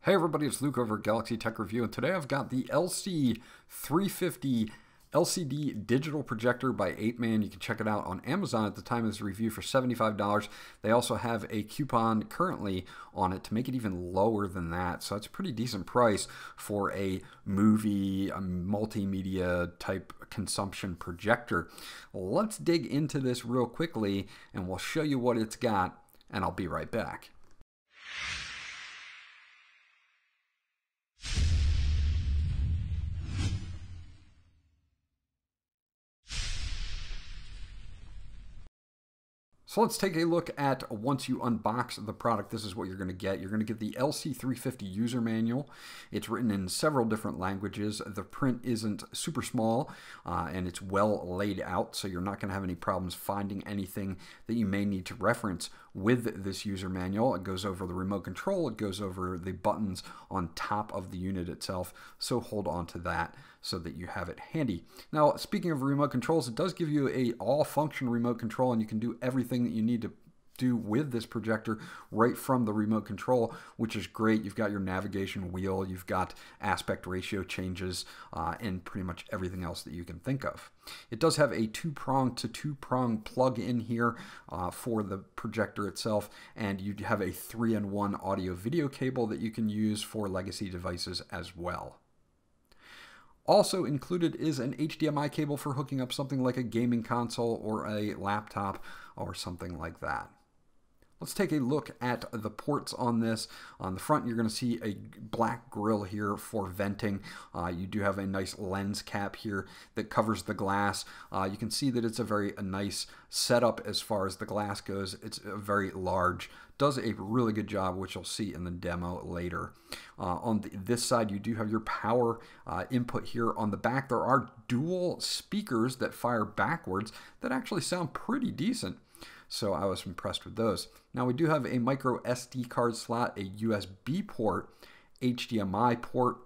Hey everybody, it's Luke over at Galaxy Tech Review, and today I've got the LC350 LCD digital projector by APEMAN. You can check it out on Amazon at the time of this review for $75. They also have a coupon currently on it to make it even lower than that, so it's a pretty decent price for a movie, a multimedia type consumption projector. Let's dig into this real quickly and we'll show you what it's got, and I'll be right back. So let's take a look at, once you unbox the product, this is what you're going to get. You're going to get the LC350 user manual. It's written in several different languages. The print isn't super small and it's well laid out, so you're not going to have any problems finding anything that you may need to reference with this user manual. It goes over the remote control, it goes over the buttons on top of the unit itself, so hold on to that so that you have it handy. Now, speaking of remote controls, it does give you a all-function remote control, and you can do everything that you need to do with this projector right from the remote control, which is great. You've got your navigation wheel, you've got aspect ratio changes, and pretty much everything else that you can think of. It does have a two-prong to two-prong plug in here for the projector itself, and you have a 3-in-1 audio-video cable that you can use for legacy devices as well. Also included is an HDMI cable for hooking up something like a gaming console or a laptop or something like that. Let's take a look at the ports on this. On the front, you're going to see a black grill here for venting. You do have a nice lens cap here that covers the glass. You can see that it's a nice setup as far as the glass goes. It's very large. Does a really good job, which you'll see in the demo later. On this side, you do have your power input here. On the back, there are dual speakers that fire backwards that actually sound pretty decent. So I was impressed with those. Now we do have a micro SD card slot, a USB port, HDMI port,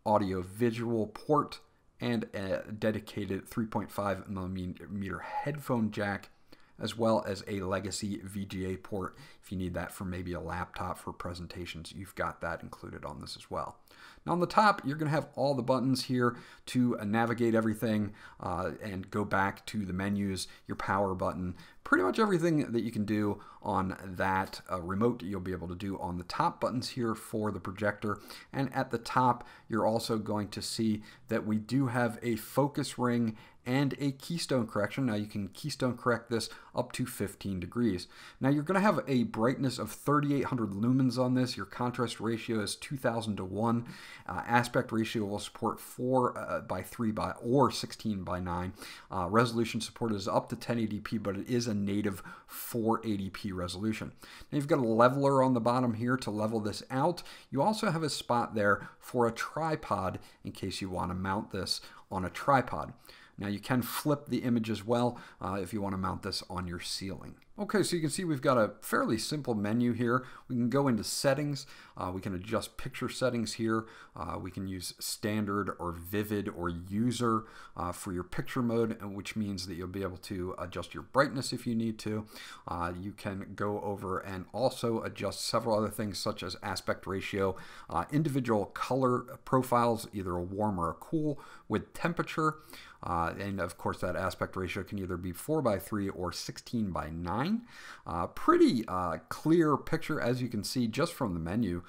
audio visual port, and a dedicated 3.5mm headphone jack, as well as a legacy VGA port. If you need that for maybe a laptop for presentations, you've got that included on this as well. Now on the top, you're going to have all the buttons here to navigate everything and go back to the menus, your power button, pretty much everything that you can do on that remote you'll be able to do on the top buttons here for the projector. And at the top, you're also going to see that we do have a focus ring and a keystone correction. Now you can keystone correct this up to 15 degrees. Now you're going to have a brightness of 3800 lumens on this. Your contrast ratio is 2000 to 1. Aspect ratio will support 4:3 or 16:9. Resolution support is up to 1080p, but it is a native 480p resolution. Now you've got a leveler on the bottom here to level this out. You also have a spot there for a tripod in case you want to mount this on a tripod. Now you can flip the image as well if you want to mount this on your ceiling. Okay, so you can see we've got a fairly simple menu here. We can go into settings. We can adjust picture settings here. We can use standard or vivid or user for your picture mode, which means that you'll be able to adjust your brightness if you need to. You can go over and also adjust several other things such as aspect ratio, individual color profiles, either a warm or a cool, with temperature. And of course that aspect ratio can either be 4:3 or 16:9. Pretty clear picture, as you can see just from the menu.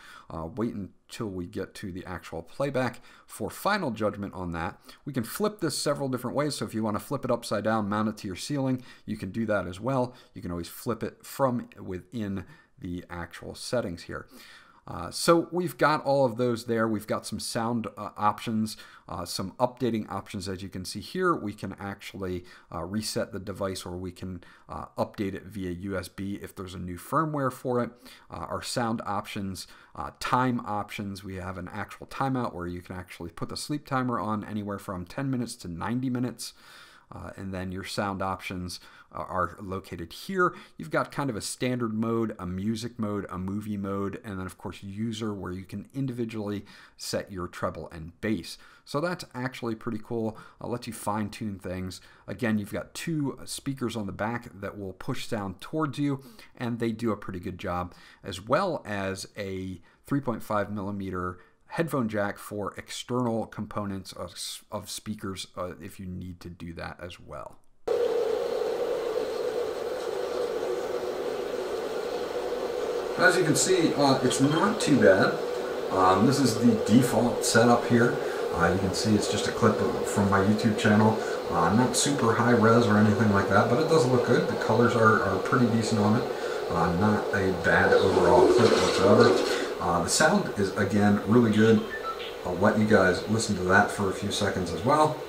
Wait until we get to the actual playback for final judgment on that. We can flip this several different ways, so if you want to flip it upside down, mount it to your ceiling, you can do that as well. You can always flip it from within the actual settings here. So we've got all of those there. We've got some sound options, some updating options. As you can see here, we can actually reset the device, or we can update it via USB if there's a new firmware for it. Our sound options, time options, we have an actual timeout where you can actually put the sleep timer on anywhere from 10 minutes to 90 minutes. and then your sound options are located here. You've got kind of a standard mode, a music mode, a movie mode, and then of course user, where you can individually set your treble and bass. So that's actually pretty cool. I'll let you fine tune things. Again, you've got two speakers on the back that will push sound towards you, and they do a pretty good job, as well as a 3.5mm headphone jack for external components of speakers if you need to do that as well. As you can see, it's not too bad. This is the default setup here. You can see it's just a clip from my YouTube channel. Not super high res or anything like that, but it does look good. The colors are pretty decent on it. Not a bad overall clip whatsoever. The sound is, again, really good. I'll let you guys listen to that for a few seconds as well.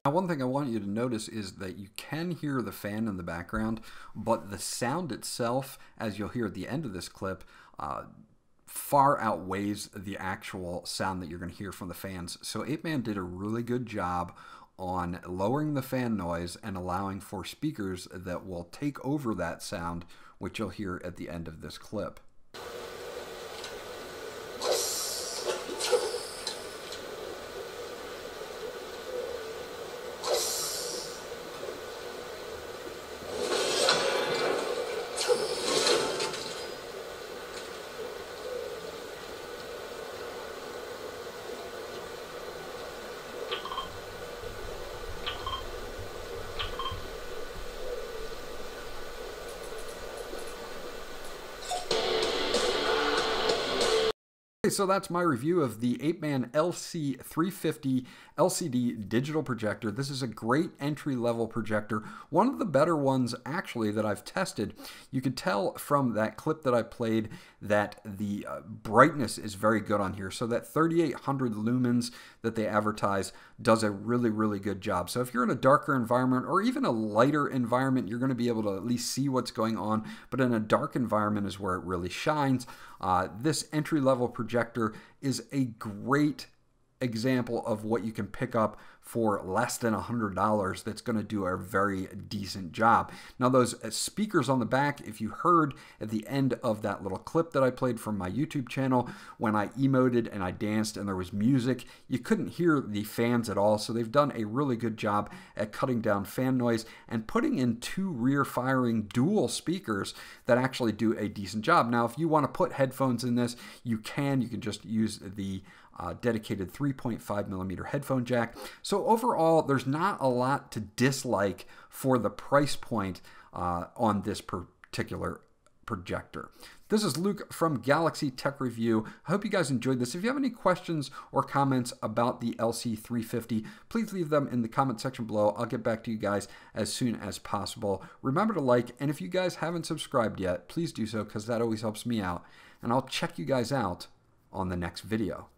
Now, one thing I want you to notice is that you can hear the fan in the background, but the sound itself, as you'll hear at the end of this clip, far outweighs the actual sound that you're going to hear from the fans. So APEMAN did a really good job on lowering the fan noise and allowing for speakers that will take over that sound, which you'll hear at the end of this clip. So that's my review of the APEMAN LC350 LCD digital projector. This is a great entry-level projector. One of the better ones, actually, that I've tested. You could tell from that clip that I played that the brightness is very good on here. So that 3800 lumens that they advertise does a really, really good job. So if you're in a darker environment or even a lighter environment, you're going to be able to at least see what's going on. But in a dark environment is where it really shines. This entry-level projector is a great example of what you can pick up for less than $100 that's going to do a very decent job. Now those speakers on the back, if you heard at the end of that little clip that I played from my YouTube channel, when I emoted and I danced and there was music, you couldn't hear the fans at all. So they've done a really good job at cutting down fan noise and putting in two rear firing dual speakers that actually do a decent job. Now if you want to put headphones in this, you can just use the dedicated 3.5mm headphone jack. So overall, there's not a lot to dislike for the price point on this particular projector. This is Luke from Galaxy Tech Review. I hope you guys enjoyed this. If you have any questions or comments about the LC350, please leave them in the comment section below. I'll get back to you guys as soon as possible. Remember to like, and if you guys haven't subscribed yet, please do so because that always helps me out. And I'll check you guys out on the next video.